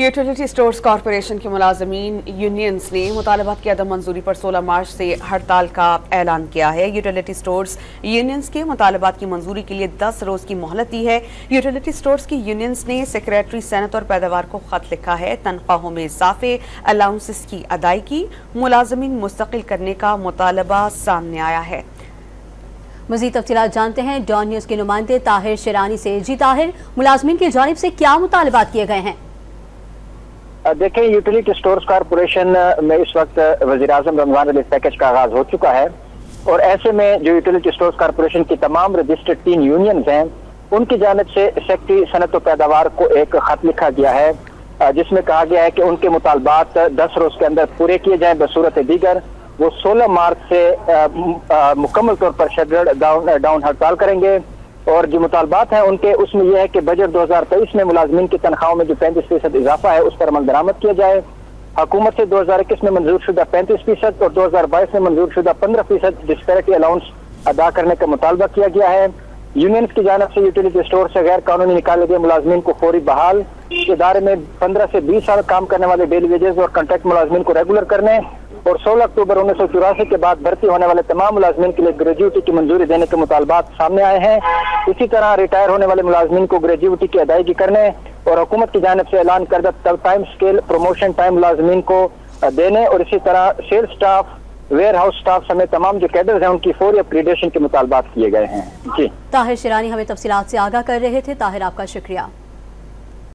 Utility stores corporation के मुलाजमीन unions ने मुतालबात की अदम मंजूरी पर 16 मार्च से हड़ताल का ऐलान किया है। यूटिलिटी स्टोर्स यूनियंस के मुतालबात की मंजूरी के लिए 10 रोज की मोहलत दी है। यूटिलिटी स्टोर्स की यूनियंस ने सेक्रेटरी सनत और पैदावार को खत लिखा है। तनख्वाहों में इजाफे, अलाउंसेस की अदायगी, मुलाजमीन मुस्तकिल करने का मुतालबा सामने आया है। मज़ीद तफसीलात जानते हैं डॉन न्यूज़ के नुमाइंदे ताहिर शिरानी से। जी ताहिर, मुलाजमीन की जानिब से क्या मुतालबात किए गए हैं? देखें, यूटिलिटी स्टोर्स कॉरपोरेशन में इस वक्त वज़ीर-ए-आज़म रमज़ान रिलीफ पैकेज का आगाज हो चुका है और ऐसे में जो यूटिलिटी स्टोर्स कॉरपोरेशन की तमाम रजिस्टर्ड 3 यूनियंस हैं, उनकी जानिब से सेक्रेटरी सनत और पैदावार को एक खत लिखा गया है जिसमें कहा गया है कि उनके मुतालबात 10 रोज के अंदर पूरे किए जाएं। बसूरत दीगर वो 16 मार्च से मुकम्मल तौर पर शेड्यूल्ड डाउन हड़ताल करेंगे और जो मुतालबात हैं उनके उसमें यह है कि बजट 2023 में मुलाजमीन की तनख्वाहों में जो 35% इजाफा है उस पर अमल दरामद किया जाए। हुकूमत से 2021 में मंजूर शुदा 35% और 2022 में मंजूर शुदा 15% डिस्पैरिटी अलाउंस अदा करने का मुतालबा किया गया है। यूनियंस की जानब से यूटिलिटी स्टोर से गैर कानूनी निकाले गए मुलाजमीन को फौरी बहाल, इदारे में 15 से 20 साल काम करने वाले डेली वेजेस और कॉन्ट्रैक्ट मुलाजमीन को रेगुलर करने और 16 अक्टूबर 1984 के बाद भर्ती होने वाले तमाम मुलाजमीन के लिए ग्रेजुएटी की मंजूरी देने के मुतालबात सामने आए हैं। इसी तरह रिटायर होने वाले मुलाजमीन को ग्रेजुएटी की अदायगी करने और हुकूमत की जानिब से ऐलान करदा टाइम स्केल प्रमोशन टाइम मुलाजमीन को देने और इसी तरह sales staff, warehouse staff समेत तमाम जो कैडर्स हैं उनकी फौरी अपग्रेडेशन के मुतालबात किए गए हैं। जी ताहिर शिरानी हमें तफसीलात से आगाह कर रहे थे। ताहिर, आपका शुक्रिया।